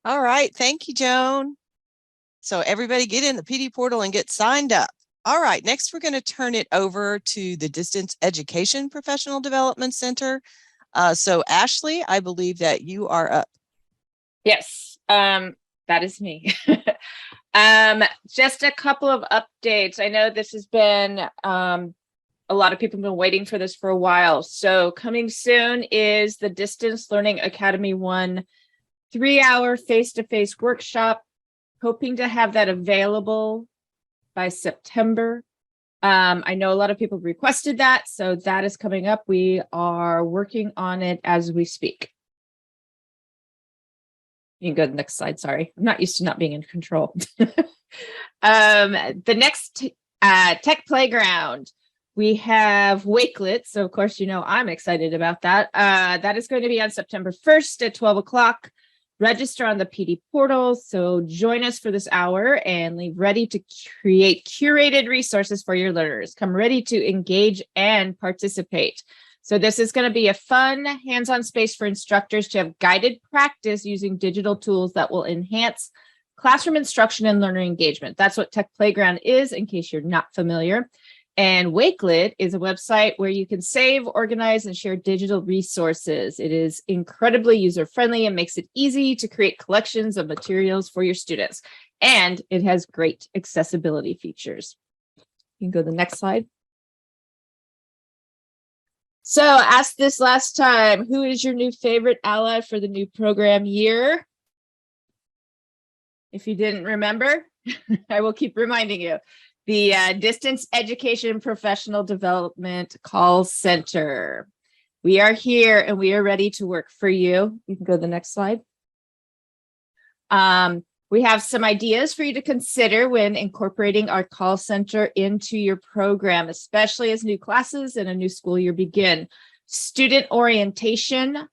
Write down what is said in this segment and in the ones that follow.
All right. Thank you, Joan. So everybody get in the PD portal and get signed up. All right. Next, we're going to turn it over to the Distance Education Professional Development Center. So Ashley, I believe that you are up. Yes, that is me. Just a couple of updates. I know this has been a lot of people have been waiting for this for a while. So coming soon is the Distance Learning Academy 1 3-hour face-to-face workshop. Hoping to have that available by September. I know a lot of people requested that, so that is coming up. We are working on it as we speak. You can go to the next slide. Sorry, I'm not used to not being in control. The next Tech Playground, we have Wakelet. So of course, you know, I'm excited about that. That is going to be on September 1st at 12 o'clock. Register on the PD portal. So join us for this hour and leave ready to create curated resources for your learners. Come ready to engage and participate. So this is going to be a fun hands-on space for instructors to have guided practice using digital tools that will enhance classroom instruction and learner engagement. That's what Tech Playground is, in case you're not familiar. And Wakelet is a website where you can save, organize, and share digital resources. It is incredibly user-friendly and makes it easy to create collections of materials for your students. And it has great accessibility features. You can go to the next slide. So asked this last time, who is your new favorite ally for the new program year? If you didn't remember, I will keep reminding you. The Distance Education Professional Development Call Center. We are here and we are ready to work for you. You can go to the next slide. We have some ideas for you to consider when incorporating our call center into your program, especially as new classes and a new school year begin. Student orientation.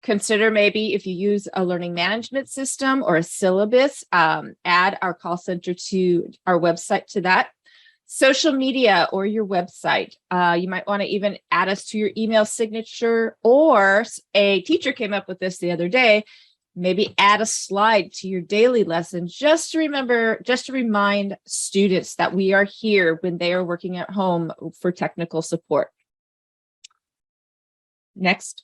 Consider maybe if you use a learning management system or a syllabus, add our call center to our website to that. Social media or your website. You might want to even add us to your email signature, or a teacher came up with this the other day. Maybe add a slide to your daily lesson just to remind students that we are here when they are working at home for technical support. Next.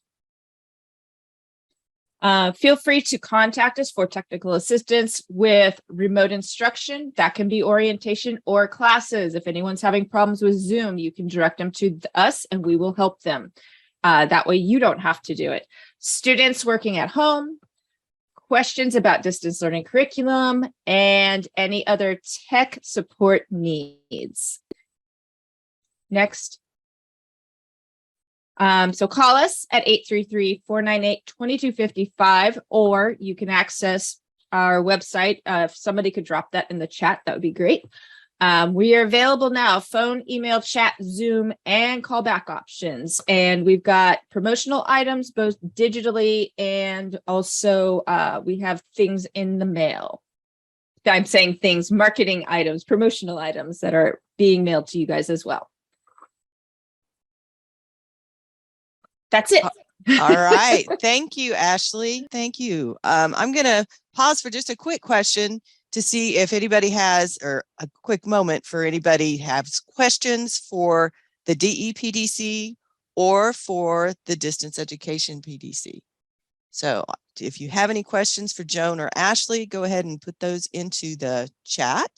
Feel free to contact us for technical assistance with remote instruction. That can be orientation or classes. If anyone's having problems with Zoom, you can direct them to us and we will help them. That way you don't have to do it. Students working at home, questions about distance learning curriculum, and any other tech support needs. Next. So call us at 833-498-2255, or you can access our website. If somebody could drop that in the chat, that would be great. We are available now, phone, email, chat, Zoom, and callback options. And we've got promotional items, both digitally and also we have things in the mail. I'm saying things, marketing items, promotional items that are being mailed to you guys as well. That's it. All right. Thank you, Ashley. Thank you. I'm going to pause for just a quick question to see if anybody has, or a quick moment for anybody has questions for the DEPDC or for the Distance Education PDC. So if you have any questions for Joan or Ashley, go ahead and put those into the chat.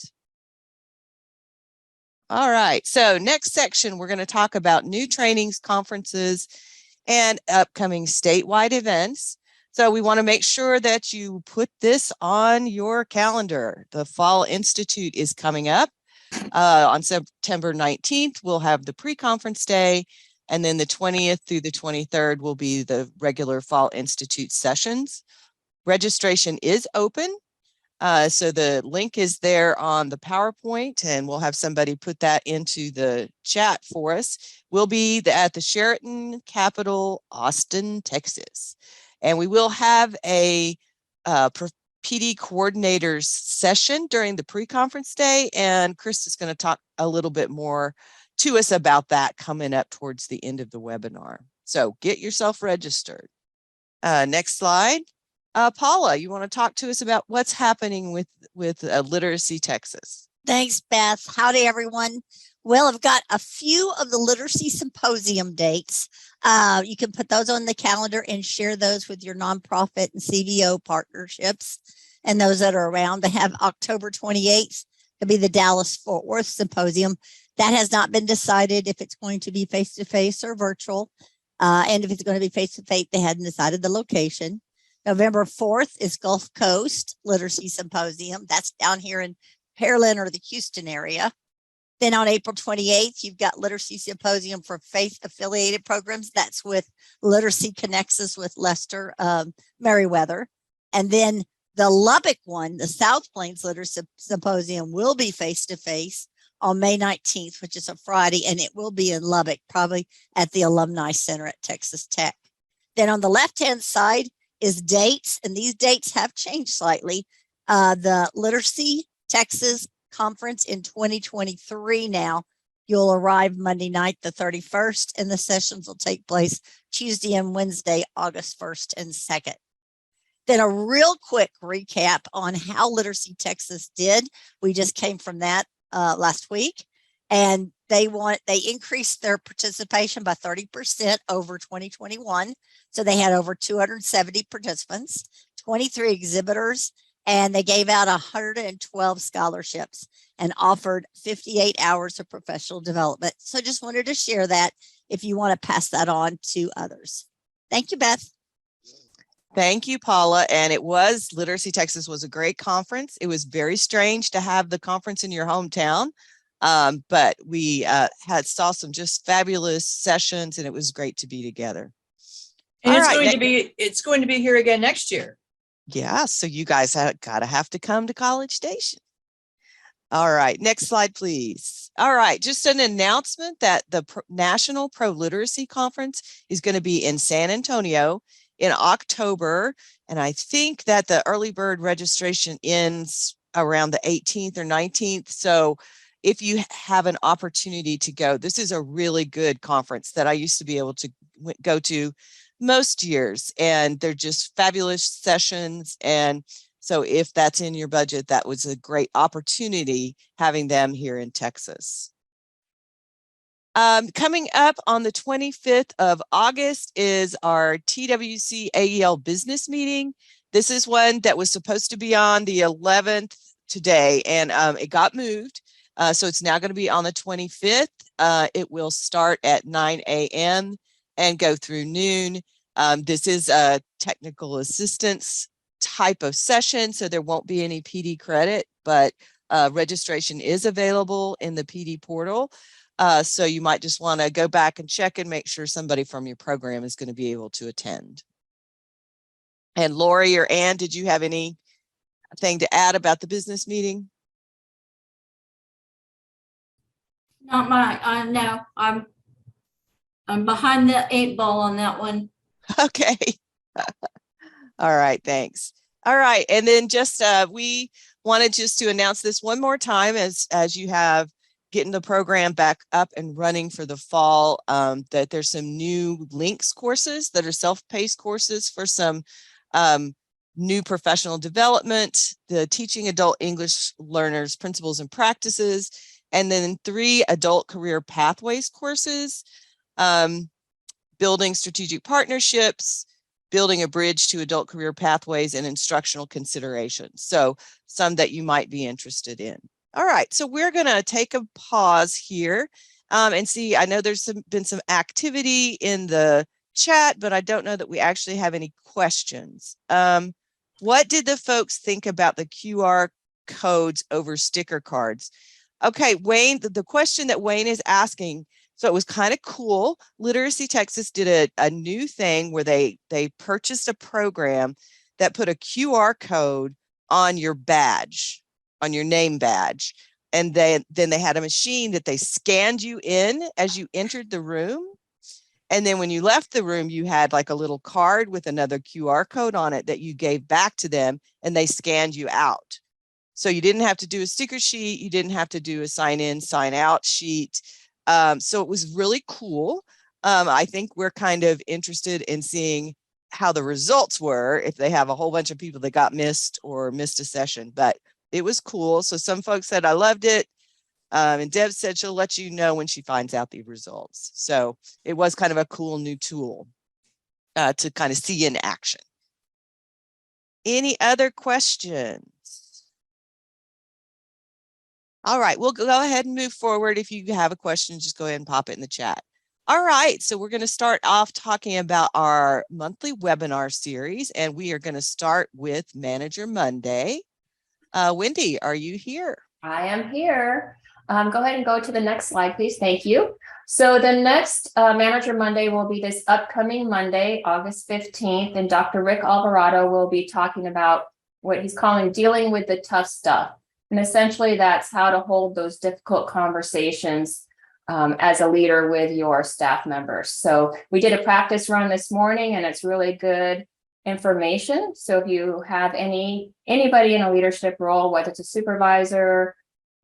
All right. So next section, we're going to talk about new trainings, conferences, and upcoming statewide events. So we want to make sure that you put this on your calendar. The Fall Institute is coming up on September 19th. We'll have the pre-conference day, and then the 20th through the 23rd will be the regular Fall Institute sessions. Registration is open. So the link is there on the PowerPoint, and we'll have somebody put that into the chat for us. We'll be at the Sheraton Capitol, Austin, Texas. And we will have a PD coordinators session during the pre-conference day, and Chris is going to talk a little bit more to us about that coming up towards the end of the webinar. So get yourself registered. Next slide. Paula, you want to talk to us about what's happening with Literacy Texas? Thanks, Beth. Howdy, everyone. Well, I've got a few of the literacy symposium dates. You can put those on the calendar and share those with your nonprofit and CVO partnerships and those that are around. They have October 28th to be the Dallas Fort Worth Symposium. That has not been decided if it's going to be face-to-face or virtual. And if it's going to be face-to-face, they hadn't decided the location. November 4th is Gulf Coast Literacy Symposium. That's down here in Pearland or the Houston area. Then on April 28th, you've got Literacy Symposium for faith affiliated programs. That's with Literacy Connects us with Lester Merriweather. And then the Lubbock one, the South Plains Literacy Symposium, will be face-to-face on May 19th, which is a Friday, and it will be in Lubbock, probably at the Alumni Center at Texas Tech. Then on the left-hand side is dates, and these dates have changed slightly. The Literacy Texas Conference in 2023 now. You'll arrive Monday night, the 31st, and the sessions will take place Tuesday and Wednesday, August 1st and 2nd. Then a real quick recap on how Literacy Texas did. We just came from that last week, and they increased their participation by 30% over 2021. So they had over 270 participants, 23 exhibitors, and they gave out 112 scholarships and offered 58 hours of professional development. So just wanted to share that if you want to pass that on to others. Thank you, Beth. Thank you, Paula. And Literacy Texas was a great conference. It was very strange to have the conference in your hometown, but we saw some just fabulous sessions, and it was great to be together. And it's going to be here again next year. Yeah, so you guys have to come to College Station. All right, next slide, please. All right, just an announcement that the National Pro Literacy Conference is going to be in San Antonio in October, and I think that the early bird registration ends around the 18th or 19th. So if you have an opportunity to go, this is a really good conference that I used to be able to go to most years, and they're just fabulous sessions. And so if that's in your budget, that was a great opportunity having them here in Texas. Coming up on the 25th of August is our TWC AEL business meeting. This is one that was supposed to be on the 11th today, and it got moved. So it's now going to be on the 25th. It will start at 9 a.m. and go through noon. This is a technical assistance type of session, so there won't be any PD credit, but registration is available in the PD portal. So you might just want to go back and check and make sure somebody from your program is going to be able to attend. And Lori or Ann, did you have anything to add about the business meeting? Not my, no, I'm behind the 8 ball on that one. Okay. All right, thanks. All right, and then just we wanted just to announce this one more time as you have getting the program back up and running for the fall, that there's some new links courses that are self-paced courses for some new professional development, the Teaching Adult English Learners Principles and Practices, and then 3 adult career pathways courses, building strategic partnerships, building a bridge to adult career pathways, and instructional considerations. So some that you might be interested in. All right, so we're going to take a pause here and see. I know there's been some activity in the chat, but I don't know that we actually have any questions. What did the folks think about the QR codes over sticker cards? Okay, Wayne, the question that Wayne is asking, so it was kind of cool. Literacy Texas did a new thing where they purchased a program that put a QR code on your badge, on your name badge. And then they had a machine that they scanned you in as you entered the room. And then when you left the room, you had like a little card with another QR code on it that you gave back to them, and they scanned you out. So you didn't have to do a sticker sheet. You didn't have to do a sign in, sign out sheet. So it was really cool. I think we're kind of interested in seeing how the results were if they have a whole bunch of people that got missed or missed a session, but it was cool. So some folks said, I loved it. And Deb said she'll let you know when she finds out the results. So it was kind of a cool new tool to kind of see in action. Any other questions? All right, we'll go ahead and move forward. If you have a question, just go ahead and pop it in the chat. All right, so we're going to start off talking about our monthly webinar series, and we are going to start with Manager Monday. Wendy, are you here? I am here. Go ahead and go to the next slide, please. Thank you. So the next Manager Monday will be this upcoming Monday, August 15th, and Dr. Rick Alvarado will be talking about what he's calling dealing with the tough stuff. And essentially that's how to hold those difficult conversations as a leader with your staff members. So we did a practice run this morning and it's really good information. So if you have anybody in a leadership role, whether it's a supervisor,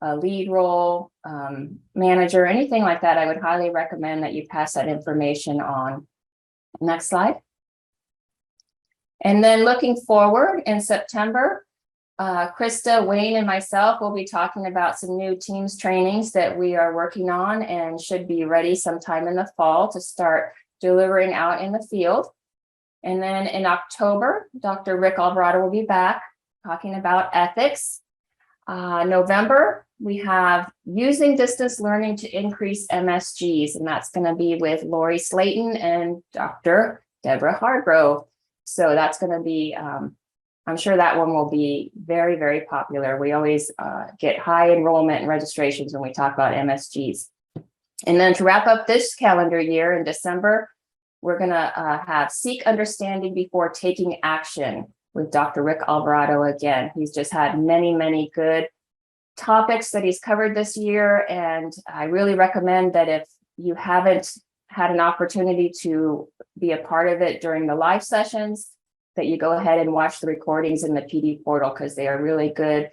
a lead role, manager, anything like that, I would highly recommend that you pass that information on. Next slide. And then looking forward in September, Krista, Wayne, and myself will be talking about some new Teams trainings that we are working on and should be ready sometime in the fall to start delivering out in the field. And then in October, Dr. Rick Alvarado will be back talking about ethics. November, we have using distance learning to increase MSGs, and that's going to be with Lori Slayton and Dr. Deborah Hargrove. So that's going to be, I'm sure that one will be very, very popular. We always get high enrollment and registrations when we talk about MSGs. And then to wrap up this calendar year in December, we're going to have Seek Understanding Before Taking Action with Dr. Rick Alvarado again. He's just had many, many good topics that he's covered this year. And I really recommend that if you haven't had an opportunity to be a part of it during the live sessions, that you go ahead and watch the recordings in the PD portal, because they are really good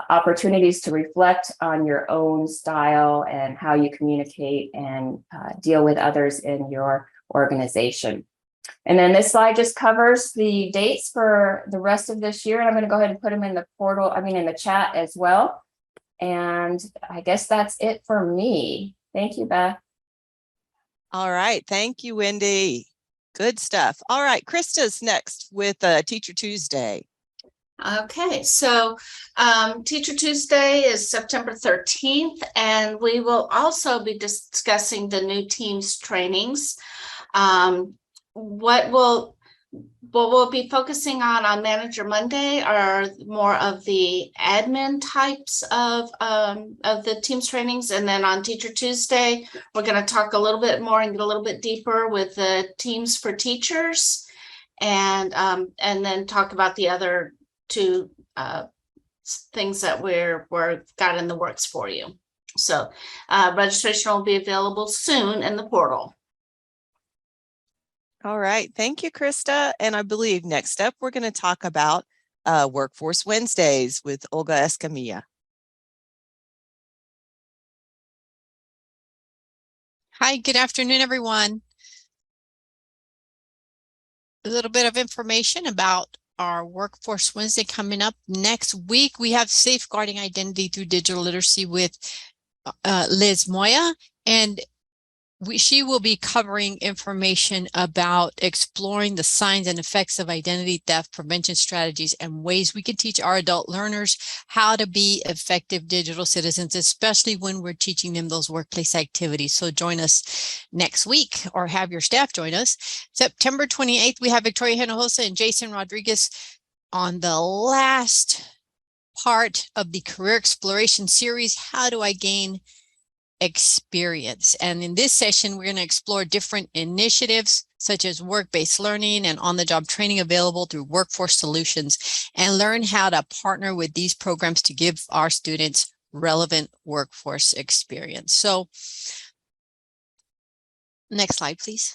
opportunities to reflect on your own style and how you communicate and deal with others in your organization. And then this slide just covers the dates for the rest of this year. And I'm going to go ahead and put them in the portal, in the chat as well. And I guess that's it for me. Thank you, Beth. All right. Thank you, Wendy. Good stuff. All right. Krista's next with Teacher Tuesday. Okay, so Teacher Tuesday is September 13th, and we will also be discussing the new Teams trainings. What we'll be focusing on Manager Monday are more of the admin types of the Teams trainings, and then on Teacher Tuesday, we're going to talk a little bit more and get a little bit deeper with the Teams for Teachers, and then talk about the other two things that we're got in the works for you. So registration will be available soon in the portal. All right. Thank you, Krista. And I believe next up, we're going to talk about Workforce Wednesdays with Olga Escamilla. Hi, good afternoon, everyone. A little bit of information about our Workforce Wednesday coming up next week. We have Safeguarding Identity Through Digital Literacy with Liz Moya, and she will be covering information about exploring the signs and effects of identity theft prevention strategies and ways we can teach our adult learners how to be effective digital citizens, especially when we're teaching them those workplace activities. So join us next week, or have your staff join us. September 28th, we have Victoria Hinojosa and Jason Rodriguez on the last part of the Career Exploration Series, How Do I Gain Experience? And in this session, we're going to explore different initiatives such as work-based learning and on-the-job training available through Workforce Solutions, and learn how to partner with these programs to give our students relevant workforce experience. So next slide, please.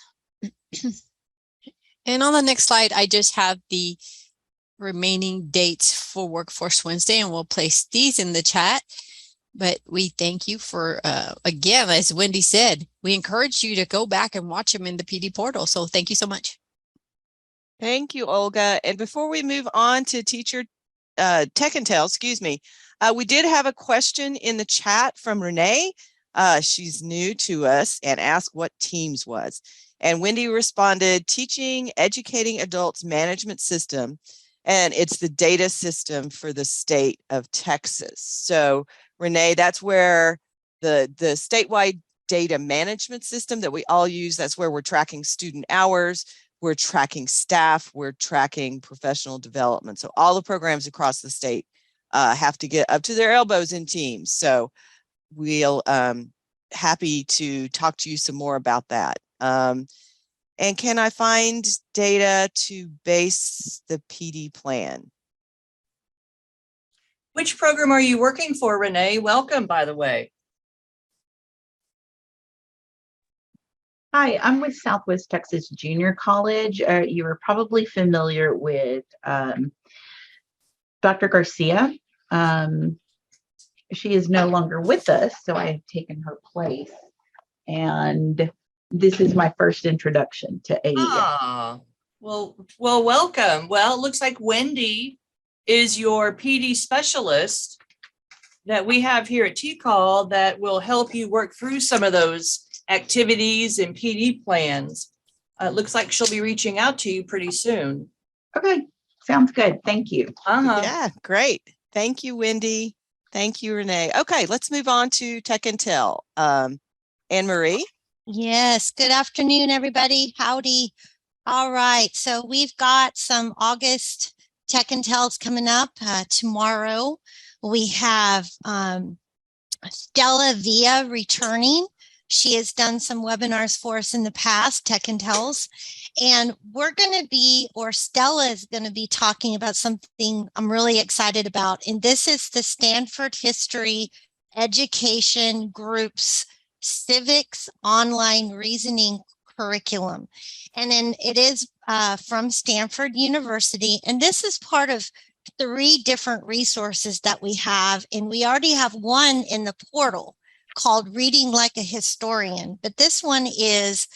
And on the next slide, I just have the remaining dates for Workforce Wednesday, and we'll place these in the chat. But we thank you for, again, as Wendy said, we encourage you to go back and watch them in the PD portal. So thank you so much. Thank you, Olga. And before we move on to teacher Tech Intel, excuse me, we did have a question in the chat from Renee. She's new to us and asked what Teams was. And Wendy responded, teaching, educating adults management system. And it's the data system for the state of Texas. So Renee, that's where the statewide data management system that we all use, that's where we're tracking student hours, we're tracking staff, we're tracking professional development. So all the programs across the state have to get up to their elbows in Teams. So we'll happy to talk to you some more about that. And can I find data to base the PD plan? Which program are you working for, Renee? Welcome, by the way. Hi, I'm with Southwest Texas Junior College. You are probably familiar with Dr. Garcia. She is no longer with us, so I have taken her place. And this is my first introduction to AES. Ah, well, welcome. Well, it looks like Wendy is your PD specialist that we have here at TCAL that will help you work through some of those activities and PD plans. It looks like she'll be reaching out to you pretty soon. Okay, sounds good. Thank you. Yeah, great. Thank you, Wendy. Thank you, Renee. Okay, let's move on to Tech Intel. Anne-Marie? Yes, good afternoon, everybody. Howdy. All right, so we've got some August Tech Intels coming up tomorrow. We have Stella Villa returning. She has done some webinars for us in the past, Tech Intels, and we're going to be, or Stella is going to be talking about something I'm really excited about, and this is the Stanford History Education Group's Civics Online Reasoning Curriculum. And then it is from Stanford University, and this is part of 3 different resources that we have, and we already have one in the portal called Reading Like a Historian, but this one is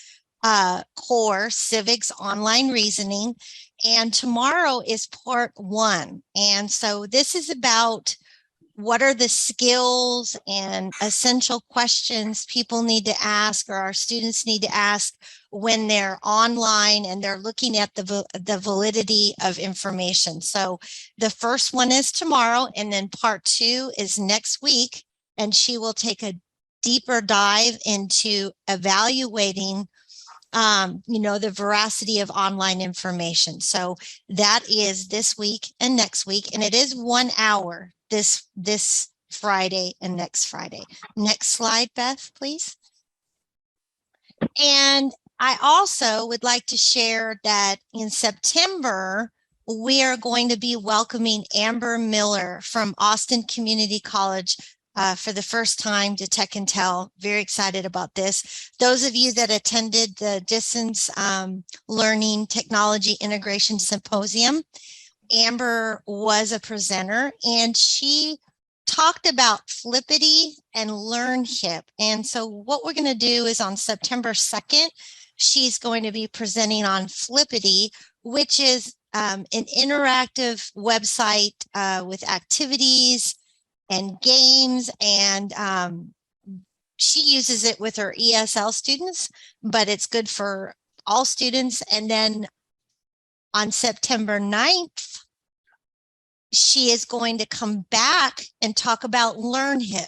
Core Civics Online Reasoning, and tomorrow is part 1. And so this is about what are the skills and essential questions people need to ask, or our students need to ask when they're online and they're looking at the validity of information. So the first one is tomorrow, and then part 2 is next week, and she will take a deeper dive into evaluating the veracity of online information. So that is this week and next week, and it is 1 hour this Friday and next Friday. Next slide, Beth, please. And I also would like to share that in September, we are going to be welcoming Amber Miller from Austin Community College for the first time to Tech Intel. Very excited about this. Those of you that attended the Distance Learning Technology Integration Symposium, Amber was a presenter, and she talked about Flippity and LearnHip. And so what we're going to do is on September 2nd, she's going to be presenting on Flippity, which is an interactive website with activities and games, and she uses it with her ESL students, but it's good for all students. And then on September 9th, she is going to come back and talk about LearnHip.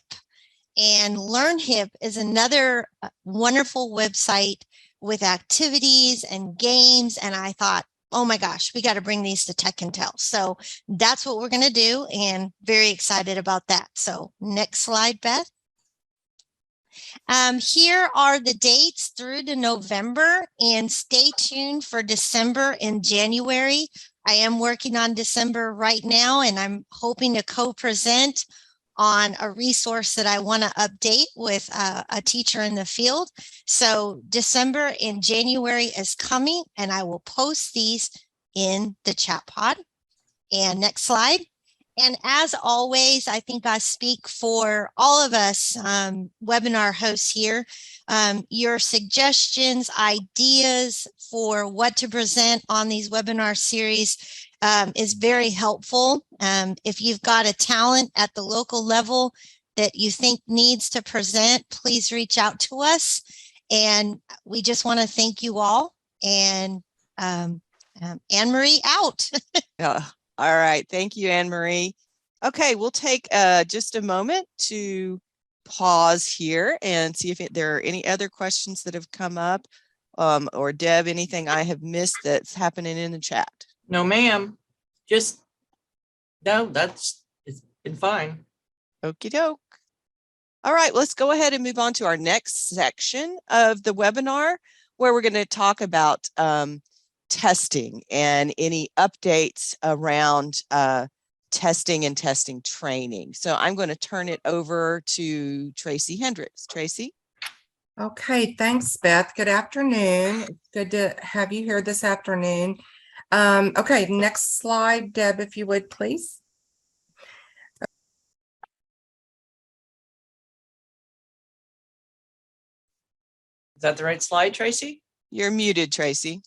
And LearnHip is another wonderful website with activities and games. And I thought, oh my gosh, we got to bring these to Tech Intel. So that's what we're going to do, and very excited about that. So next slide, Beth. Here are the dates through to November, and stay tuned for December and January. I am working on December right now, and I'm hoping to co-present on a resource that I want to update with a teacher in the field. So December and January is coming, and I will post these in the chat pod. And next slide. And as always, I think I speak for all of us webinar hosts here. Your suggestions, ideas for what to present on these webinar series is very helpful. If you've got a talent at the local level that you think needs to present, please reach out to us. And we just want to thank you all. And Anne-Marie out. All right. Thank you, Anne-Marie. Okay, we'll take just a moment to pause here and see if there are any other questions that have come up. Or Deb, anything I have missed that's happening in the chat? No, ma'am. Just, no, it's been fine. Okie doke. All right, let's go ahead and move on to our next section of the webinar, where we're going to talk about testing and any updates around testing and testing training. So I'm going to turn it over to Tracy Hendricks. Tracy. Okay, thanks, Beth. Good afternoon. It's good to have you here this afternoon. Okay, next slide, Deb, if you would, please. Is that the right slide, Tracy? You're muted, Tracy.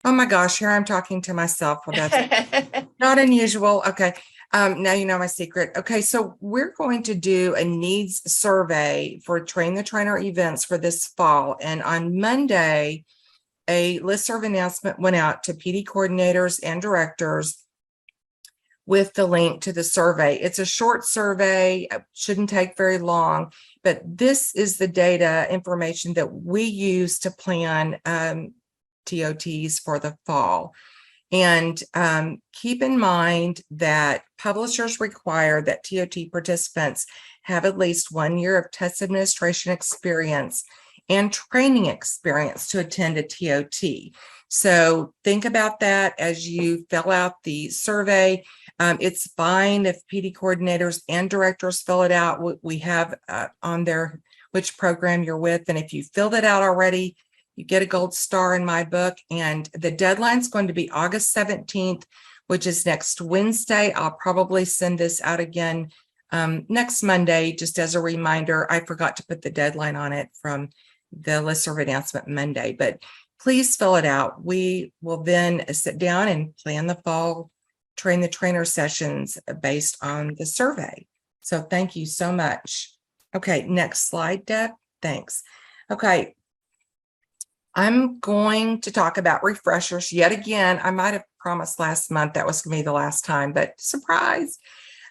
Oh my gosh, here I'm talking to myself. Well, that's not unusual. Okay, now you know my secret. Okay, so we're going to do a needs survey for Train the Trainer events for this fall. And on Monday, a listserv announcement went out to PD coordinators and directors with the link to the survey. It's a short survey, it shouldn't take very long, but this is the data information that we use to plan TOTs for the fall. And keep in mind that publishers require that TOT participants have at least 1 year of test administration experience and training experience to attend a TOT. So think about that as you fill out the survey. It's fine if PD coordinators and directors fill it out. We have on there which program you're with. And if you filled it out already, you get a gold star in my book. And the deadline is going to be August 17th, which is next Wednesday. I'll probably send this out again next Monday, just as a reminder. I forgot to put the deadline on it from the listserv announcement Monday, but please fill it out. We will then sit down and plan the fall Train the Trainer sessions based on the survey. So thank you so much. Okay, next slide, Deb. Thanks. Okay, I'm going to talk about refreshers yet again. I might have promised last month that was going to be the last time, but surprise.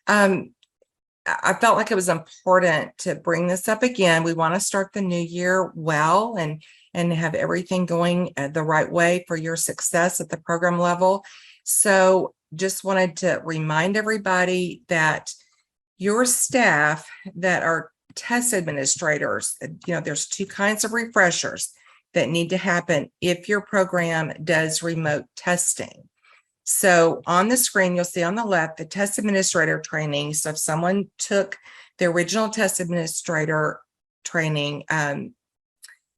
I felt like it was important to bring this up again. We want to start the new year well and have everything going the right way for your success at the program level. So just wanted to remind everybody that your staff that are test administrators, there's two kinds of refreshers that need to happen if your program does remote testing. So on the screen, you'll see on the left, the test administrator training. So if someone took the original test administrator training,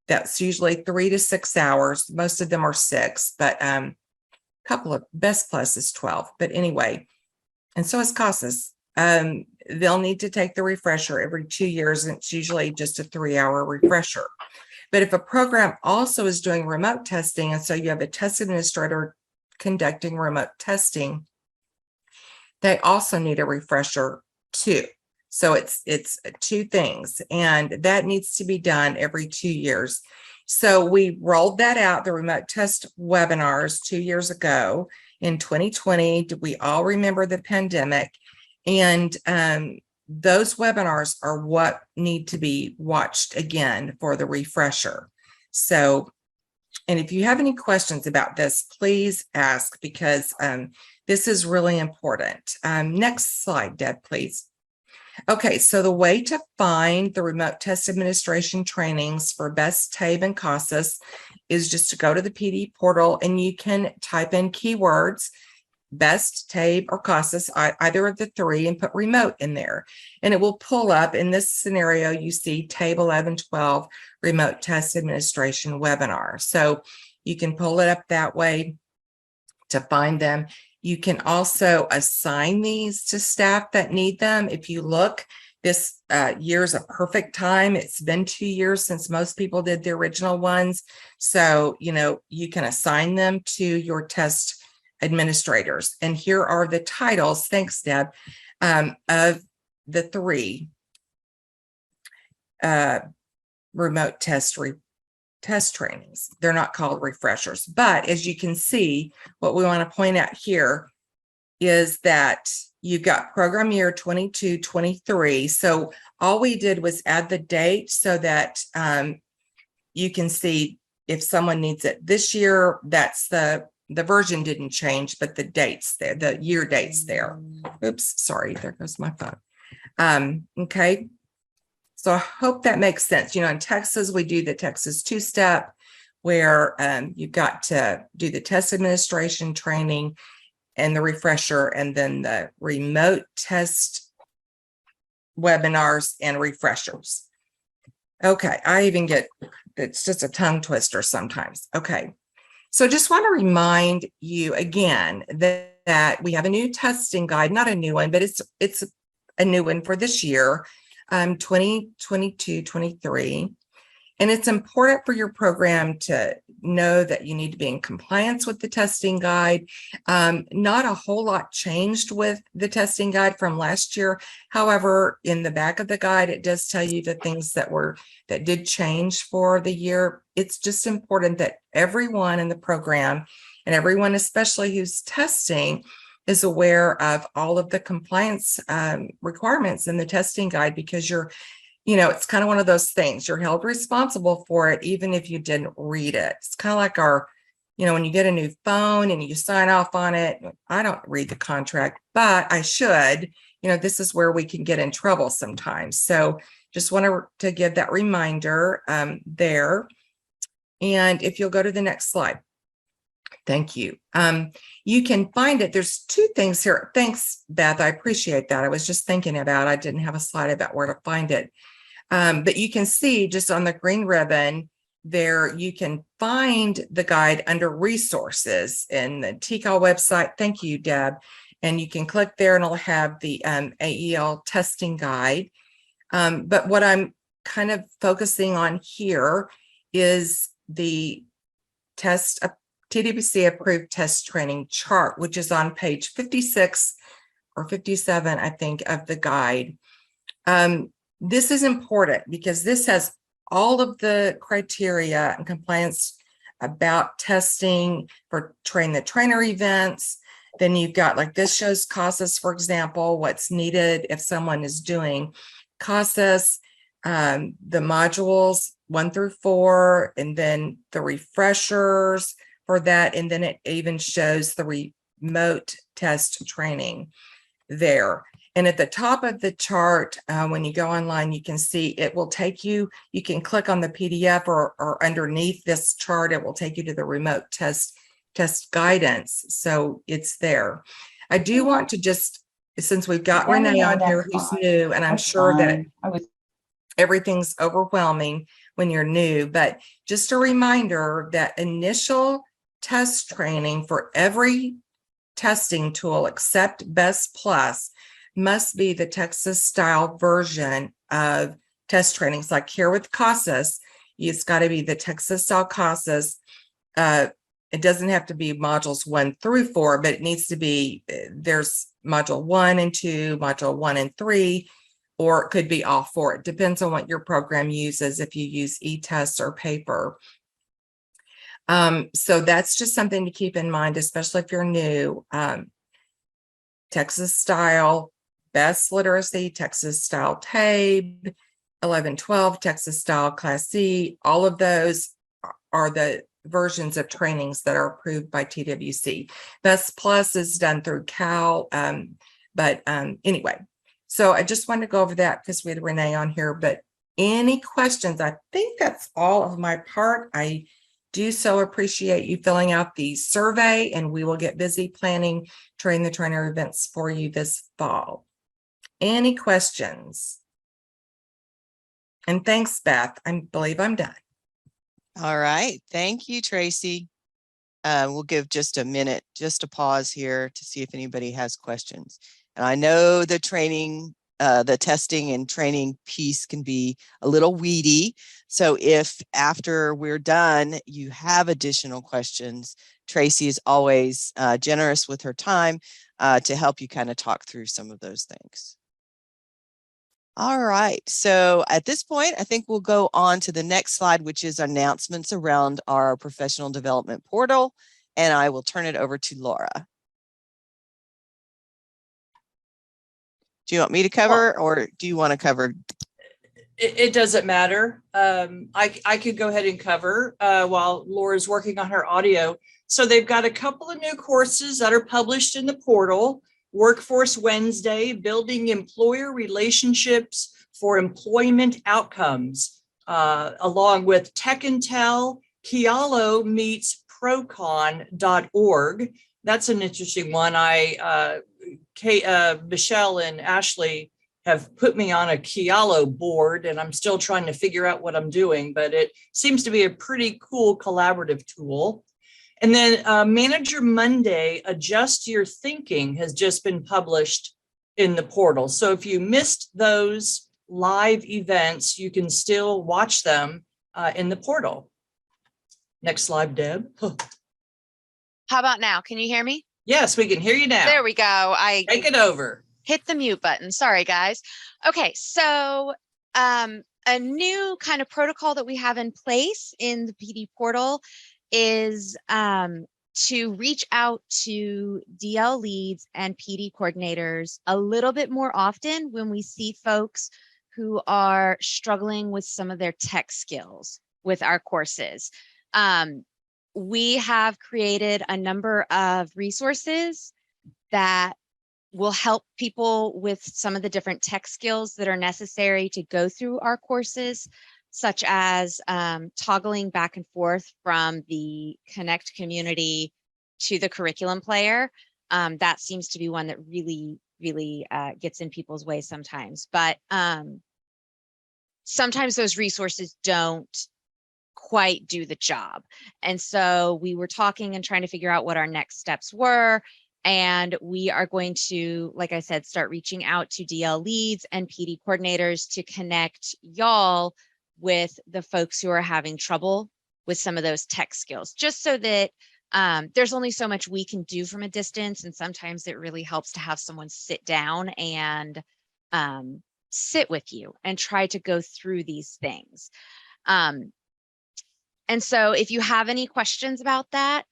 that's usually 3 to 6 hours. Most of them are 6, but a couple of Best Plus is 12. But anyway, and so is CASAS. They'll need to take the refresher every 2 years, and it's usually just a 3-hour refresher. But if a program also is doing remote testing, and so you have a test administrator conducting remote testing, they also need a refresher too. So it's 2 things, and that needs to be done every 2 years. So we rolled that out, the remote test webinars 2 years ago in 2020. We all remember the pandemic, and those webinars are what need to be watched again for the refresher. So, and if you have any questions about this, please ask, because this is really important. Next slide, Deb, please. Okay, so the way to find the remote test administration trainings for BEST, TABE, and CASAS is just to go to the PD portal, and you can type in keywords, BEST, TABE, or CASAS, either of the 3, and put remote in there. And it will pull up. In this scenario, you see TABE 1112 remote test administration webinar. So you can pull it up that way to find them. You can also assign these to staff that need them. If you look, this year's a perfect time. It's been 2 years since most people did the original ones. So, you can assign them to your test administrators. And here are the titles, thanks, Deb, of the 3 remote test trainings. They're not called refreshers, but as you can see, what we want to point out here is that you've got program year 22-23. So all we did was add the date so that you can see if someone needs it this year. That's the version didn't change, but the dates there, the year dates there. Oops, sorry, there goes my phone. Okay. So I hope that makes sense. In Texas, we do the Texas 2-step where you've got to do the test administration training and the refresher, and then the remote test webinars and refreshers. Okay, it's just a tongue twister sometimes. Okay, so just want to remind you again that we have a new testing guide, not a new one, but it's a new one for this year. 2022-23. And it's important for your program to know that you need to be in compliance with the testing guide. Not a whole lot changed with the testing guide from last year. However, in the back of the guide, it does tell you the things that did change for the year. It's just important that everyone in the program, and everyone especially who's testing, is aware of all of the compliance requirements in the testing guide, because it's kind of one of those things. You're held responsible for it, even if you didn't read it. It's kind of like when you get a new phone and you sign off on it. I don't read the contract, but I should. This is where we can get in trouble sometimes. So just wanted to give that reminder there. And if you'll go to the next slide. Thank you. You can find it. There's 2 things here. Thanks, Beth. I appreciate that. I was just thinking I didn't have a slide about where to find it. But you can see just on the green ribbon there, you can find the guide under resources in the TCAL website. Thank you, Deb. And you can click there and it'll have the AEL testing guide. But what I'm kind of focusing on here is the TWC approved test training chart, which is on page 56 or 57, I think, of the guide. This is important because this has all of the criteria and compliance about testing for train the trainer events. Then you've got, like, this shows CASAS, for example, what's needed if someone is doing CASAS, the modules 1 through 4, and then the refreshers for that. And then it even shows the remote test training there. And at the top of the chart, when you go online, you can see it will take you, you can click on the PDF or underneath this chart, it will take you to the remote test guidance. So it's there. I do want to just, since we've got Renee on here who's new, and I'm sure that everything's overwhelming when you're new, but just a reminder that initial test training for every testing tool except Best Plus must be the Texas style version of test trainings. Like here with CASAS, it's got to be the Texas style CASAS. It doesn't have to be modules 1 through 4, but it needs to be, there's module 1 and 2, module 1 and 3, or it could be all 4. It depends on what your program uses, if you use e-tests or paper. So that's just something to keep in mind, especially if you're new. Texas style Best Literacy, Texas style TABE, 11-12, Texas style Class C. All of those are the versions of trainings that are approved by TWC. Best Plus is done through Cal. Anyway, so I just wanted to go over that because we had Renee on here. But any questions? I think that's all of my part. I do so appreciate you filling out the survey, and we will get busy planning Train the Trainer events for you this fall. Any questions? And thanks, Beth. I believe I'm done. All right. Thank you, Tracy. We'll give just a minute, just a pause here to see if anybody has questions. And I know the training, the testing and training piece can be a little weedy. So if after we're done, you have additional questions, Tracy is always generous with her time to help you kind of talk through some of those things. All right, so at this point, I think we'll go on to the next slide, which is announcements around our professional development portal, and I will turn it over to Laura. Do you want me to cover or do you want to cover? It doesn't matter. I could go ahead and cover while Laura's working on her audio. So they've got a couple of new courses that are published in the portal. Workforce Wednesday, Building Employer Relationships for Employment Outcomes, along with Tech Intel, Kialo meets procon.org. That's an interesting one. Michelle and Ashley have put me on a Kialo board, and I'm still trying to figure out what I'm doing, but it seems to be a pretty cool collaborative tool. And then Manager Monday, Adjust Your Thinking has just been published in the portal. So if you missed those live events, you can still watch them in the portal. Next slide, Deb. How about now? Can you hear me? Yes, we can hear you now. There we go. I Take it over. hit the mute button. Sorry, guys. Okay, so a new kind of protocol that we have in place in the PD portal is to reach out to DL leads and PD coordinators a little bit more often when we see folks who are struggling with some of their tech skills with our courses. We have created a number of resources that will help people with some of the different tech skills that are necessary to go through our courses, such as toggling back and forth from the Connect community to the curriculum player. That seems to be one that really gets in people's way sometimes. But sometimes those resources don't quite do the job. And so we were talking and trying to figure out what our next steps were. And we are going to, like I said, start reaching out to DL leads and PD coordinators to connect y'all with the folks who are having trouble with some of those tech skills, just so that there's only so much we can do from a distance. And sometimes it really helps to have someone sit down and sit with you and try to go through these things. And so if you have any questions about that,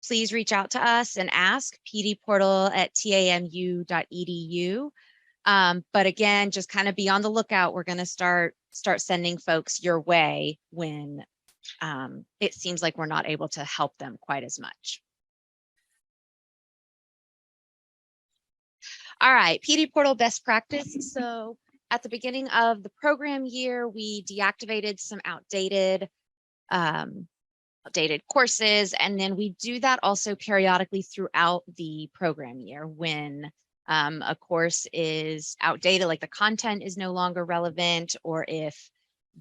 please reach out to us and ask pdportal@tamu.edu. But again, just kind of be on the lookout. We're going to start sending folks your way when it seems like we're not able to help them quite as much. All right, PD portal best practice. So at the beginning of the program year, we deactivated some outdated courses, and then we do that also periodically throughout the program year when a course is outdated, like the content is no longer relevant, or if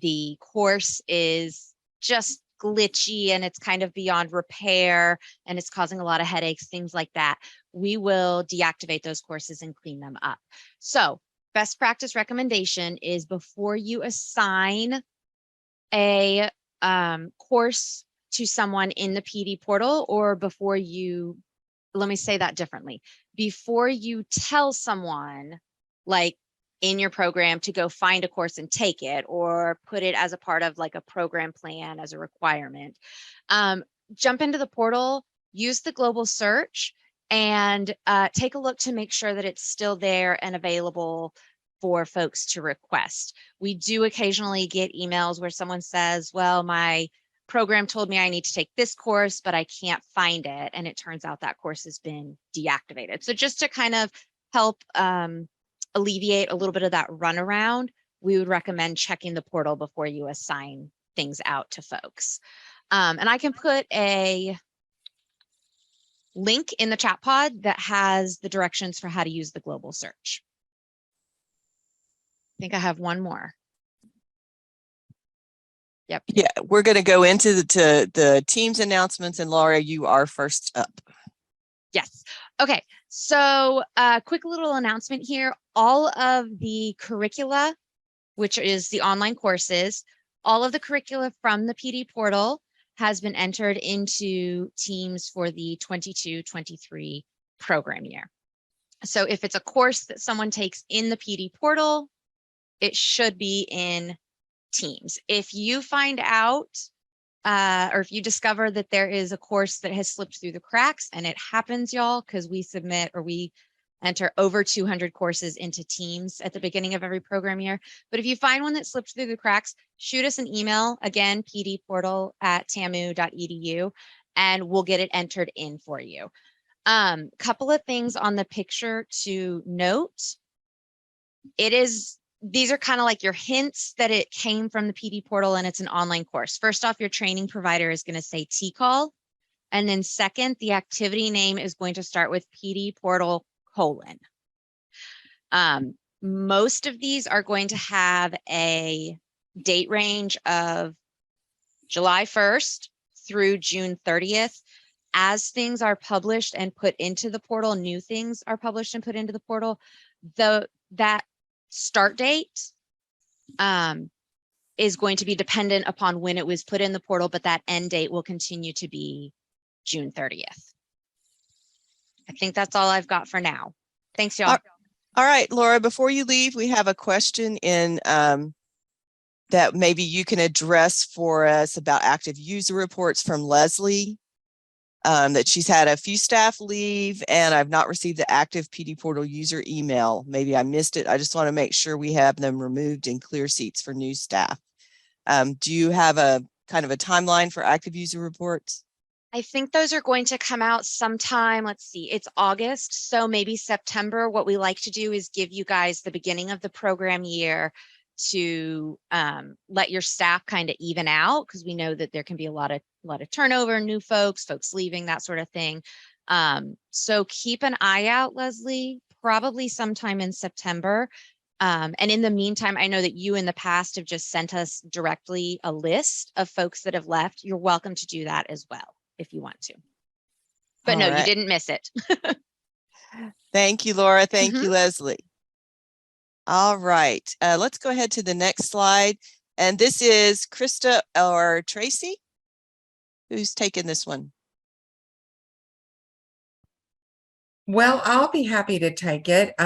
the course is just glitchy and it's kind of beyond repair and it's causing a lot of headaches, things like that, we will deactivate those courses and clean them up. So best practice recommendation is before you assign a course to someone in the PD portal, or before you, let me say that differently, before you tell someone like in your program to go find a course and take it, or put it as a part of like a program plan as a requirement, jump into the portal, use the global search, and take a look to make sure that it's still there and available for folks to request. We do occasionally get emails where someone says, well, my program told me I need to take this course, but I can't find it. And it turns out that course has been deactivated. So just to kind of help alleviate a little bit of that runaround, we would recommend checking the portal before you assign things out to folks. And I can put a link in the chat pod that has the directions for how to use the global search. I think I have one more. Yep. Yeah, we're going to go into the team's announcements, and Laura, you are first up. Yes. Okay. So quick little announcement here. All of the curricula, which is the online courses, all of the curricula from the PD portal has been entered into Teams for the 22-23 program year. So if it's a course that someone takes in the PD portal, it should be in Teams. If you find out or if you discover that there is a course that has slipped through the cracks, and it happens, y'all, because we submit or we enter over 200 courses into Teams at the beginning of every program year. But if you find one that slipped through the cracks, shoot us an email, again, pdportal@tamu.edu, and we'll get it entered in for you. Couple of things on the picture to note. These are kind of like your hints that it came from the PD portal and it's an online course. First off, your training provider is going to say TCall. And then second, the activity name is going to start with PD portal : most of these are going to have a date range of July 1st through June 30th. As things are published and put into the portal, new things are published and put into the portal, that start date is going to be dependent upon when it was put in the portal, but that end date will continue to be June 30th. I think that's all I've got for now. Thanks, y'all. All right, Laura, before you leave, we have a question in that maybe you can address for us about active user reports from Leslie. That she's had a few staff leave and I've not received the active PD portal user email. Maybe I missed it. I just want to make sure we have them removed in clear seats for new staff. Do you have a kind of a timeline for active user reports? I think those are going to come out sometime. Let's see, it's August, so maybe September. What we like to do is give you guys the beginning of the program year to let your staff kind of even out, because we know that there can be a lot of turnover, new folks leaving, that sort of thing. So keep an eye out, Leslie, probably sometime in September. And in the meantime, I know that you in the past have just sent us directly a list of folks that have left. You're welcome to do that as well if you want to. But All no, right. you didn't miss it. Thank you, Laura. Thank you, Leslie. All right, let's go ahead to the next slide. And this is Krista or Tracy. Who's taking this one? Well, I'll be happy to take it.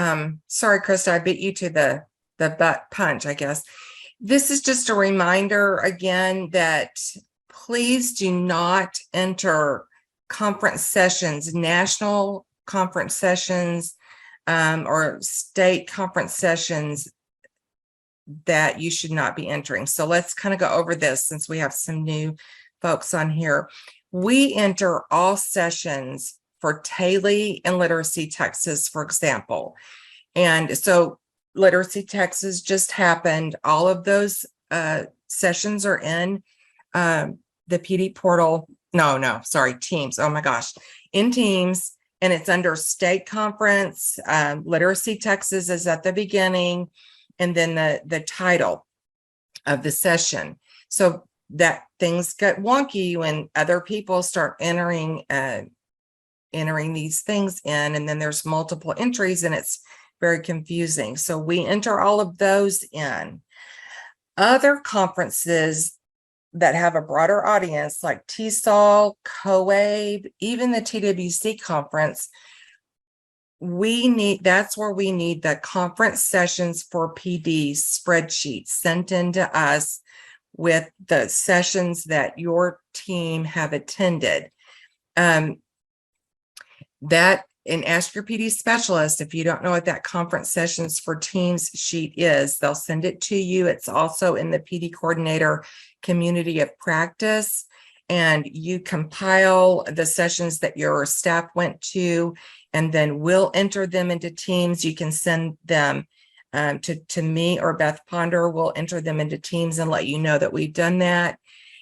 Sorry, Krista, I beat you to the butt punch, I guess. This is just a reminder again that please do not enter conference sessions, national conference sessions, or state conference sessions that you should not be entering. So let's kind of go over this since we have some new folks on here. We enter all sessions for Taylee and Literacy Texas, for example. And so Literacy Texas just happened. All of those sessions are in the PD portal. Sorry, Teams. Oh my gosh, in Teams. And it's under state conference. Literacy Texas is at the beginning, and then the title of the session. So that things get wonky when other people start entering these things in, and then there's multiple entries and it's very confusing. So we enter all of those in. Other conferences that have a broader audience like TESOL, COABE, even the TWC conference, that's where we need the conference sessions for PD spreadsheets sent into us with the sessions that your team have attended. And ask your PD specialist if you don't know what that conference sessions for teams sheet is. They'll send it to you. It's also in the PD coordinator community of practice, and you compile the sessions that your staff went to, and then we'll enter them into Teams. You can send them to me or Beth Ponder. We'll enter them into Teams and let you know that we've done that.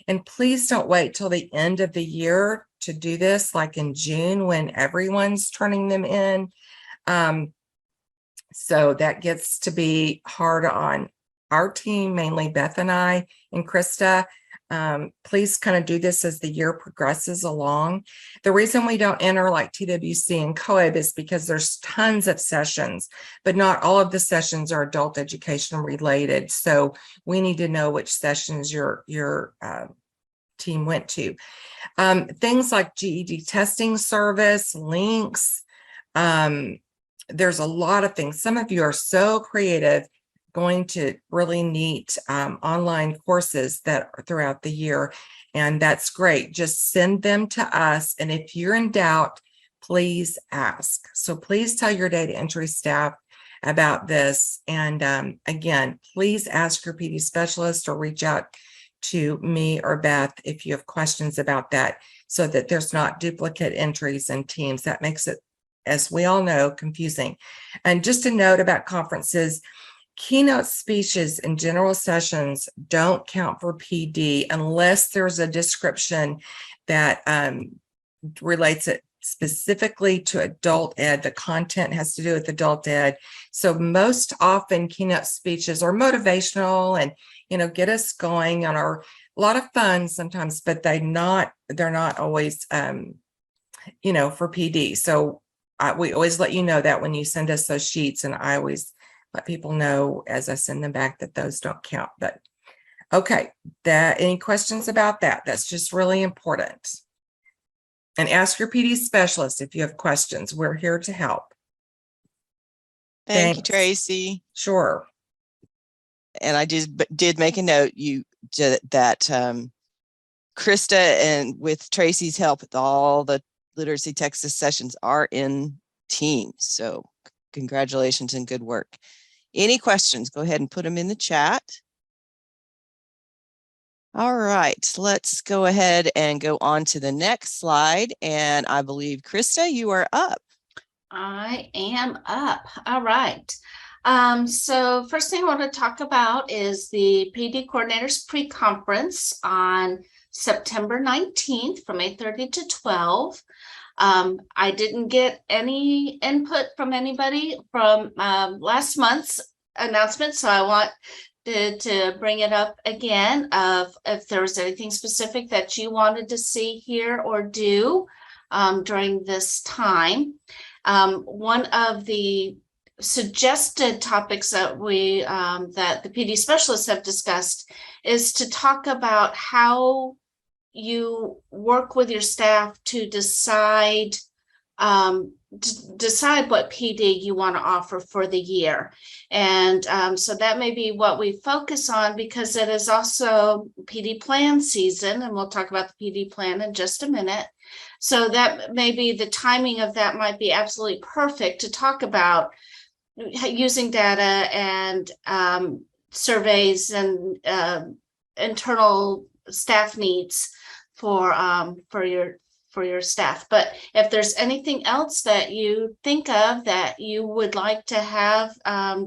And please don't wait till the end of the year to do this, like in June when everyone's turning them in. So that gets to be hard on our team, mainly Beth and I and Krista. Please kind of do this as the year progresses along. The reason we don't enter like TWC and COAB is because there's tons of sessions, but not all of the sessions are adult education related. So we need to know which sessions your team went to. Things like GED testing service, links. There's a lot of things. Some of you are so creative, going to really neat online courses that are throughout the year. And that's great. Just send them to us. And if you're in doubt, please ask. So please tell your data entry staff about this. And again, please ask your PD specialist or reach out to me or Beth if you have questions about that, so that there's not duplicate entries in teams. That makes it, as we all know, confusing. And just a note about conferences, keynote speeches and general sessions don't count for PD unless there's a description that relates it specifically to adult ed. The content has to do with adult ed. So most often keynote speeches are motivational and, get us going on a lot of fun sometimes, but they're not always, for PD. So we always let you know that when you send us those sheets, and I always let people know as I send them back that those don't count. But okay, any questions about that? That's just really important. And ask your PD specialist if you have questions. We're here to help. Thank you, Thanks. Tracy. Sure. And I just did make a note that Krista, and with Tracy's help, all the Literacy Texas sessions are in teams. So congratulations and good work. Any questions? Go ahead and put them in the chat. All right, let's go ahead and go on to the next slide. And I believe, Krista, you are up. I am up. All right. So first thing I want to talk about is the PD Coordinators Pre-Conference on September 19th from 8:30 to 12. I didn't get any input from anybody from last month's announcement, so I want to bring it up again of if there was anything specific that you wanted to see here or do during this time. One of the suggested topics that that the PD specialists have discussed is to talk about how you work with your staff to decide what PD you want to offer for the year. And so that may be what we focus on, because it is also PD plan season, and we'll talk about the PD plan in just a minute. So that maybe the timing of that might be absolutely perfect to talk about using data and surveys and internal staff needs for your staff. But if there's anything else that you think of that you would like to have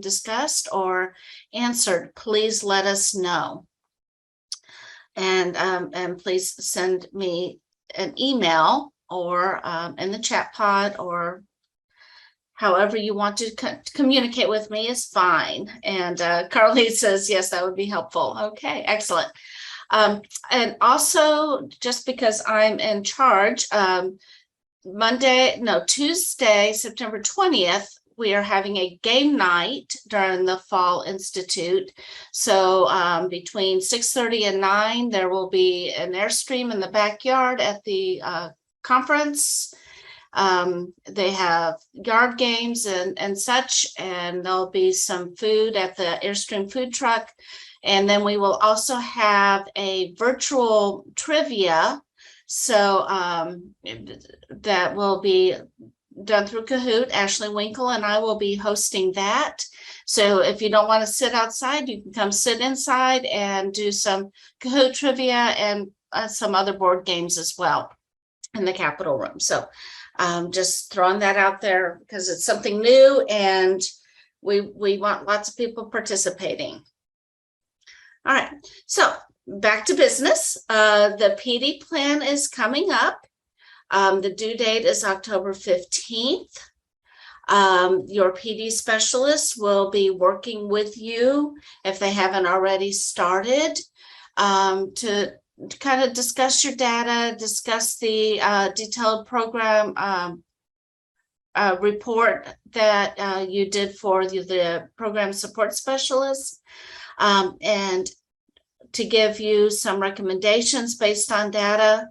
discussed or answered, please let us know. And please send me an email or in the chat pod, or however you want to communicate with me is fine. And Carly says, yes, that would be helpful. Okay, excellent. And also, just because I'm in charge, Tuesday, September 20th, we are having a game night during the Fall Institute. So between 6:30 and 9, there will be an Airstream in the backyard at the conference. They have yard games and such, and there'll be some food at the Airstream food truck. And then we will also have a virtual trivia. So that will be done through Kahoot. Ashley Winkle and I will be hosting that. So if you don't want to sit outside, you can come sit inside and do some Kahoot trivia and some other board games as well in the Capitol Room. So just throwing that out there because it's something new and we want lots of people participating. All right, so back to business. The PD plan is coming up. The due date is October 15th. Your PD specialists will be working with you if they haven't already started to kind of discuss your data, discuss the detailed program report that you did for the program support specialist, and to give you some recommendations based on data.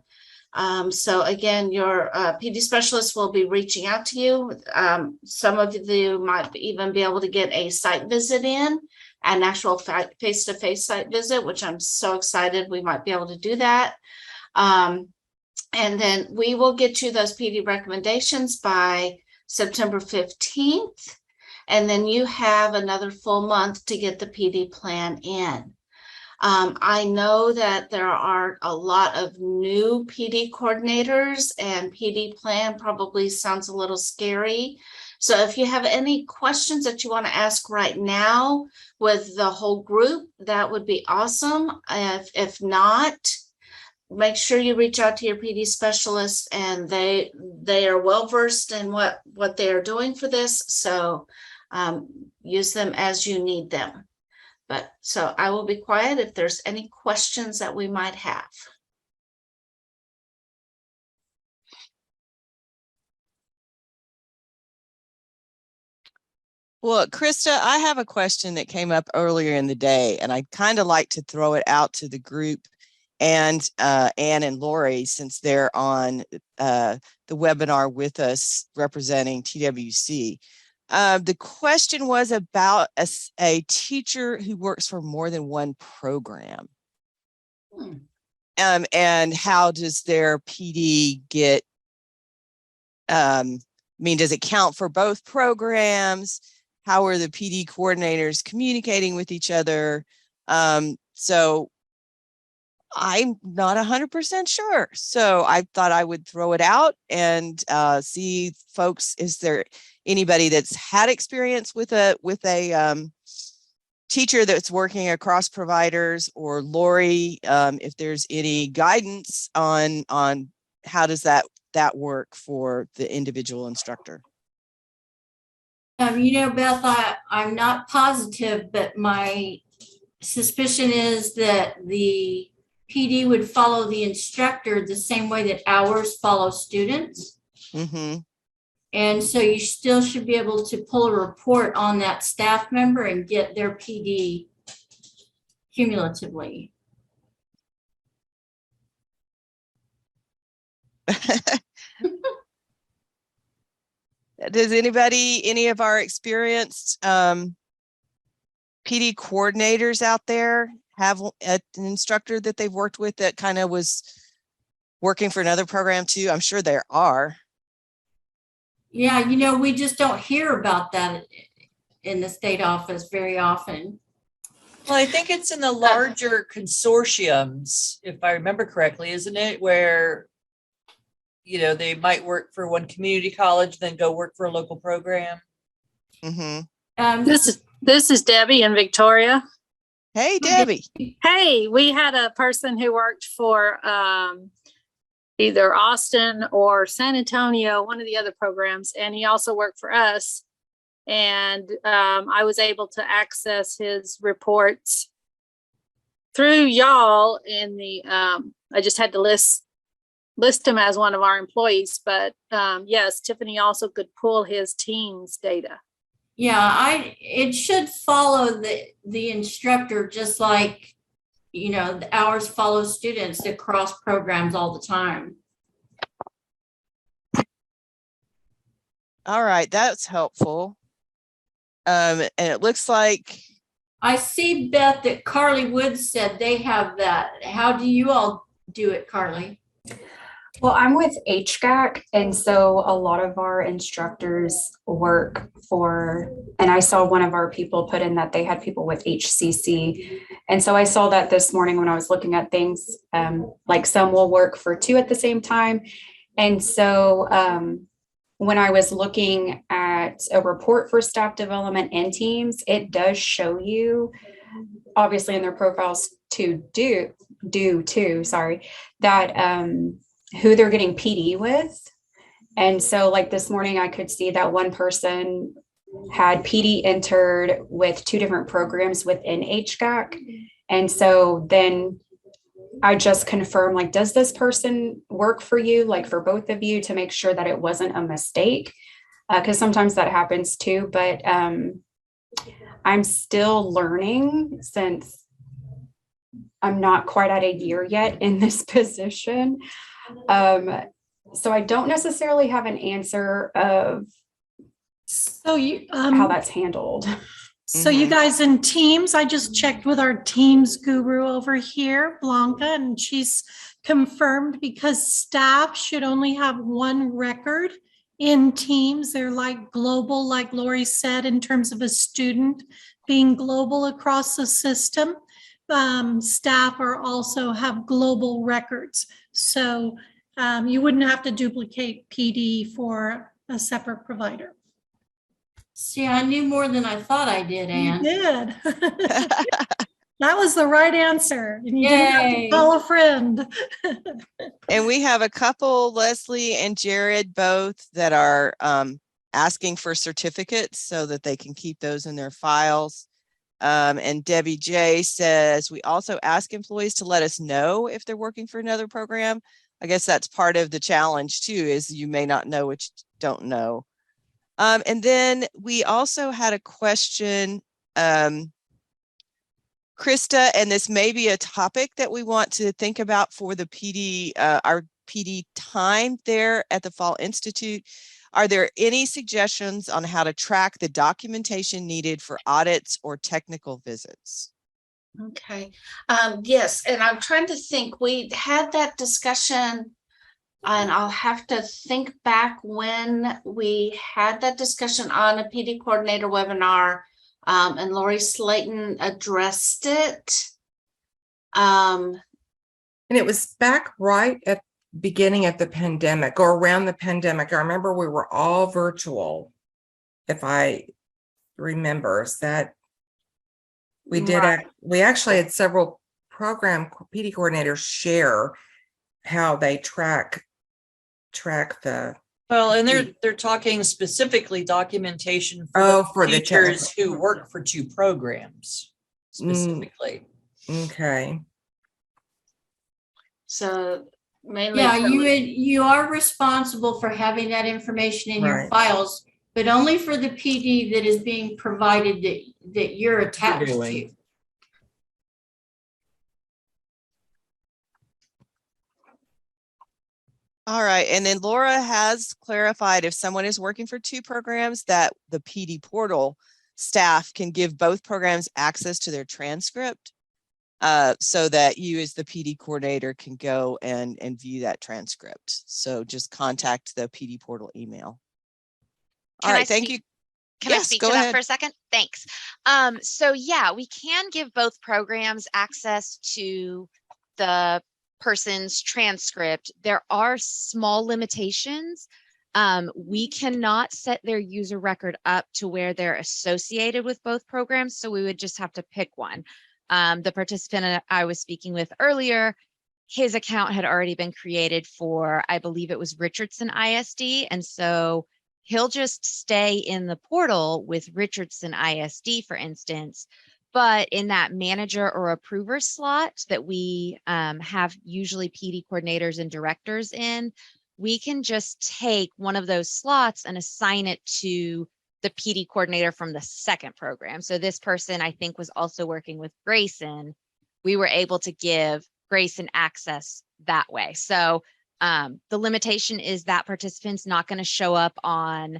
So again, your PD specialist will be reaching out to you. Some of you might even be able to get a site visit in, an actual face-to-face site visit, which I'm so excited we might be able to do that. And then we will get you those PD recommendations by September 15th. And then you have another full month to get the PD plan in. I know that there are a lot of new PD coordinators, and PD plan probably sounds a little scary. So if you have any questions that you want to ask right now with the whole group, that would be awesome. If not, make sure you reach out to your PD specialist, and they are well versed in what they are doing for this. So use them as you need them. But so I will be quiet if there's any questions that we might have. Well, Krista, I have a question that came up earlier in the day, and I kind of like to throw it out to the group and Ann and Lori, since they're on the webinar with us representing TWC. The question was about a teacher who works for more than one program. And how does their PD get, I mean, does it count for both programs? How are the PD coordinators communicating with each other? So I'm not 100% sure. So I thought I would throw it out and see, folks, is there anybody that's had experience with a teacher that's working across providers, or Lori, if there's any guidance on how does that work for the individual instructor? You know, Beth, I'm not positive, but my suspicion is that the PD would follow the instructor the same way that hours follow students. Mm-hmm. And so you still should be able to pull a report on that staff member and get their PD cumulatively. Does any of our experienced PD coordinators out there have an instructor that they've worked with that kind of was working for another program too? I'm sure there are. Yeah, you know, we just don't hear about that in the state office very often. Well, I think it's in the larger consortiums, if I remember correctly, isn't it? Where, you know, they might work for one community college, then go work for a local program. Mm-hmm. This is Debbie in Victoria. Hey, Debbie. Hey, we had a person who worked for either Austin or San Antonio, one of the other programs, and he also worked for us. And I was able to access his reports through y'all in the, I just had to list him as one of our employees, but yes, Tiffany also could pull his team's data. Yeah, it should follow the instructor, just like, you know, the hours follow students across programs all the time. All right, that's helpful. And it looks like I see, Beth, that Carly Woods said they have that. How do you all do it, Carly? Well, I'm with HGAC, and so a lot of our instructors work for, and I saw one of our people put in that they had people with HCC. And so I saw that this morning when I was looking at things, like some will work for two at the same time. And so when I was looking at a report for staff development and teams, it does show you, obviously in their profiles to do too, that who they're getting PD with. And so like this morning, I could see that one person had PD entered with two different programs within HGAC. And so then I just confirm, like, does this person work for you, like for both of you, to make sure that it wasn't a mistake? Because sometimes that happens too, but I'm still learning since I'm not quite at a year yet in this position. So I don't necessarily have an answer of So you, how that's handled. so you guys in Teams, I just checked with our Teams guru over here, Blanca, and she's confirmed because staff should only have one record in Teams. They're like global, like Lori said, in terms of a student being global across the system. Staff are also have global records. So you wouldn't have to duplicate PD for a separate provider. See, I knew more than I thought I did, You Anne. did. That was the right answer. And you didn't have to Yay. call a friend. And we have a couple, Leslie and Jared, both that are asking for certificates so that they can keep those in their files. And Debbie J says, we also ask employees to let us know if they're working for another program. I guess that's part of the challenge too, is you may not know what you don't know. And then we also had a question, Krista, and this may be a topic that we want to think about for the PD, our PD time there at the Fall Institute. Are there any suggestions on how to track the documentation needed for audits or technical visits? Okay, yes, and I'm trying to think, we had that discussion, and I'll have to think back when we had that discussion on a PD coordinator webinar, and Lori Slayton addressed it. And it was back right at the beginning of the pandemic or around the pandemic. I remember we were all virtual, if I remember. Is that we did, Right. we actually had several program PD coordinators share how they track the, Well, and they're talking specifically documentation oh, for for the the teachers technical. who work for two programs specifically. Okay. So mainly. Yeah, you are responsible for having that information in your Right. files, but only for the PD that is being provided that you're attached to. doing. All right, and then Laura has clarified if someone is working for two programs that the PD portal staff can give both programs access to their transcript so that you as the PD coordinator can go and view that transcript. So just contact the PD portal email. All right, thank you. Can I Yes, speak go to that ahead. for a second? Thanks. So yeah, we can give both programs access to the person's transcript. There are small limitations. We cannot set their user record up to where they're associated with both programs, so we would just have to pick one. The participant I was speaking with earlier, his account had already been created for, I believe it was Richardson ISD, and so he'll just stay in the portal with Richardson ISD, for instance, but in that manager or approver slot that we have usually PD coordinators and directors in, we can just take one of those slots and assign it to the PD coordinator from the second program. So this person, I think, was also working with Grayson. We were able to give Grayson access that way. So the limitation is that participant's not going to show up on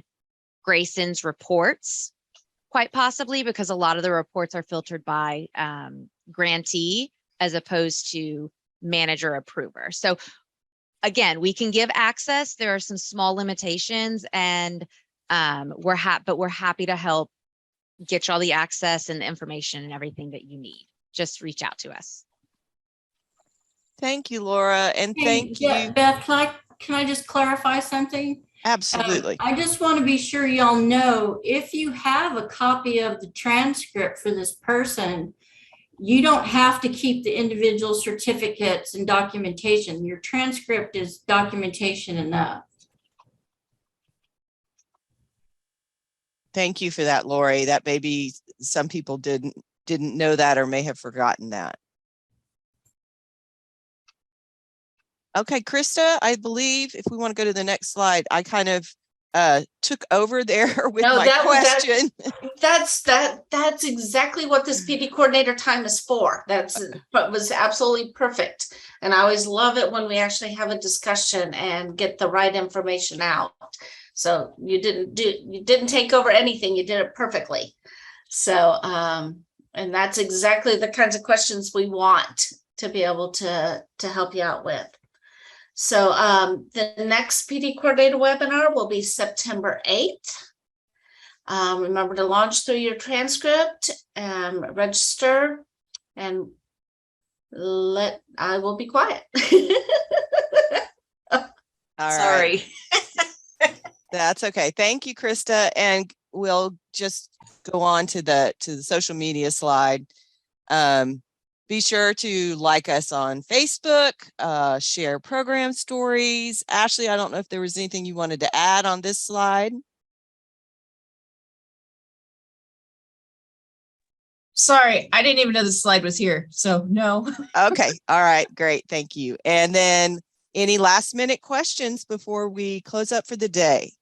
Grayson's reports, quite possibly, because a lot of the reports are filtered by grantee as opposed to manager approver. So again, we can give access. There are some small limitations, and we're happy to help get you all the access and the information and everything that you need. Just reach out to us. Thank you, Laura, and thank you. Beth, can I just clarify something? Absolutely. I just want to be sure y'all know, if you have a copy of the transcript for this person, you don't have to keep the individual certificates and documentation. Your transcript is documentation enough. Thank you for that, Lori. That maybe some people didn't know that or may have forgotten that. Okay, Krista, I believe if we want to go to the next slide, I kind of took over there with No, my that was that- question. That's exactly what this PD coordinator time is for. Was absolutely perfect. And I always love it when we actually have a discussion and get the right information out. So you didn't take over anything. You did it perfectly. So, and that's exactly the kinds of questions we want to be able to help you out with. So the next PD coordinator webinar will be September 8th. Remember to launch through your transcript and register, and I will be quiet. All right. Sorry. That's okay. Thank you, Krista. And we'll just go on to the social media slide. Be sure to like us on Facebook, share program stories. Ashley, I don't know if there was anything you wanted to add on this slide. Sorry, I didn't even know the slide was here. So no. Okay. All right. Great. Thank you. And then any last minute questions before we close up for the day?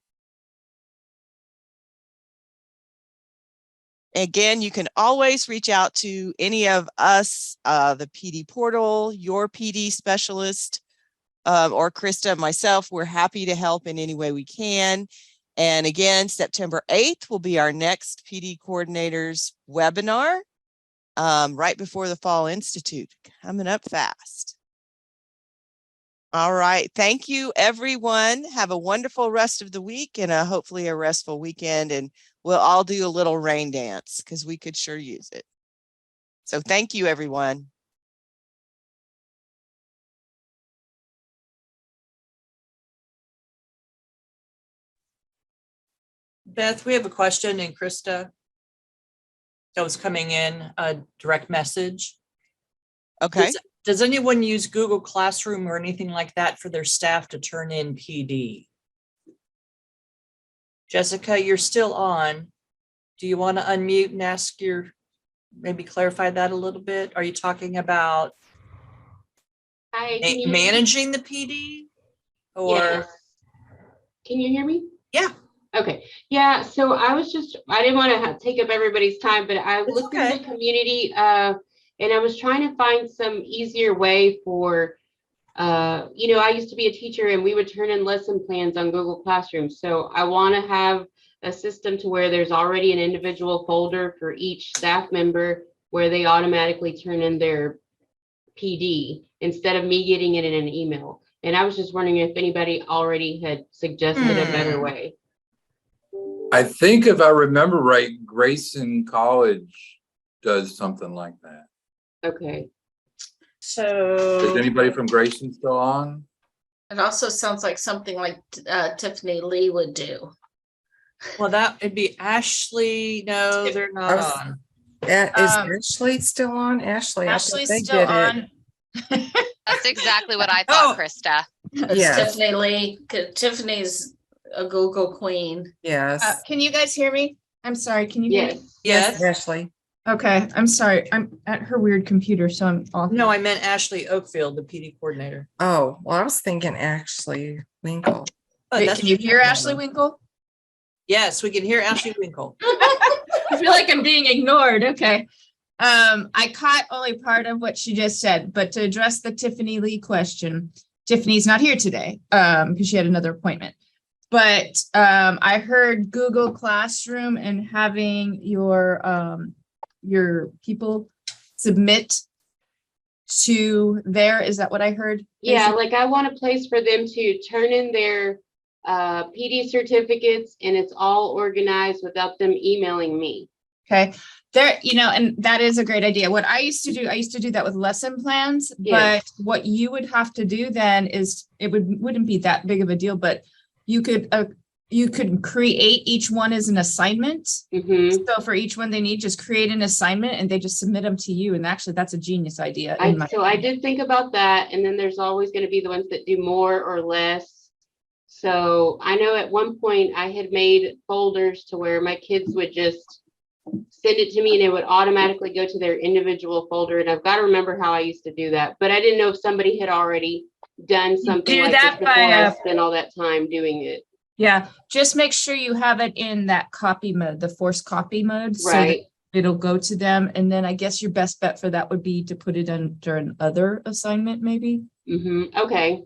Again, you can always reach out to any of us, the PD portal, your PD specialist, or Krista and myself. We're happy to help in any way we can. And again, September 8th will be our next PD coordinators webinar, right before the Fall Institute, coming up fast. All right. Thank you, everyone. Have a wonderful rest of the week and hopefully a restful weekend. And we'll all do a little rain dance because we could sure use it. So thank you, everyone. Beth, we have a question, and Krista, that was coming in a direct message. Okay. Does anyone use Google Classroom or anything like that for their staff to turn in PD? Jessica, you're still on. Do you want to unmute and ask maybe clarify that a little bit? Are you talking about managing the PD? Or yes. Can you hear me? Yeah. Okay. Yeah. So I didn't want to take up everybody's time, but I looked in the community and I was trying to find some easier way for, I used to be a teacher and we would turn in lesson plans on Google Classroom. So I want to have a system to where there's already an individual folder for each staff member where they automatically turn in their PD instead of me getting it in an email. And I was just wondering if anybody already had suggested a better way. I think if I remember right, Grayson College does something like that. Okay. So Is anybody from Grayson still on? it also sounds like something like Tiffany Lee would do. Well, it'd be Ashley. No, they're not on. Is Ashley still on? Ashley, I thought they still did on. it. That's exactly what I thought, Krista. It's Yes. Tiffany Lee. 'Cause Tiffany's a Google queen. Yes. Can you guys hear me? I'm sorry. Can you hear me? Yes. Ashley. Okay. I'm sorry. I'm at her weird computer, so I'm off. No, I meant Ashley Oakfield, the PD coordinator. Oh, well, I was thinking Ashley Winkle. Oh, Wait, that's- can you hear Ashley Winkle? Yes, we can hear Ashley Winkle. I feel like I'm being ignored. Okay. I caught only part of what she just said, but to address the Tiffany Lee question, Tiffany's not here today because she had another appointment. But I heard Google Classroom and having your people submit to there. Is that what I heard? Yeah, like I want a place for them to turn in their PD certificates and it's all organized without them emailing me. Okay. There, and that is a great idea. What I used to do that with lesson plans, Yes. but what you would have to do then is wouldn't be that big of a deal, but you could create each one as an assignment. Mm-hmm. So for each one they need, just create an assignment and they just submit them to you. And actually that's a genius idea. So I did think about that. And then there's always going to be the ones that do more or less. So I know at one point I had made folders to where my kids would just send it to me and it would automatically go to their individual folder. And I've got to remember how I used to do that, but I didn't know if somebody had already done something do like that this before by, I spend all that time doing it. Yeah, just make sure you have it in that copy mode, the forced copy mode. so that Right. It'll go to them. And then I guess your best bet for that would be to put it under an other assignment, maybe. Okay.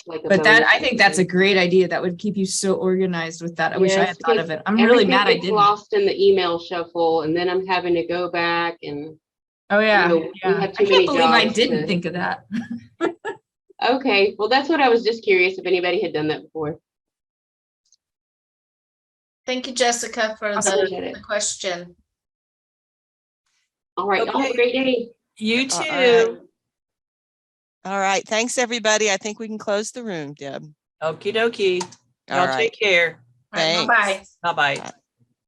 Like a But that, bonus I think that's a assignment. great idea. That would keep you so organized with that. I wish I Yes, had thought of because it. I'm really everything mad I gets didn't. lost in the email shuffle, and then I'm having to go back and, Oh, yeah. you know, we Yeah. have I too can't many believe I jobs didn't to- think of that. Okay, well, that's what I was just curious if anybody had done that before. Thank you, Jessica, for Appreciate it. the question. All right, y'all have a Okay. great day. You All too. All right. Thanks, everybody. I think we can close the room, Deb. Okie dokie. All Y'all right. take care. Thanks. Bye. Bye-bye.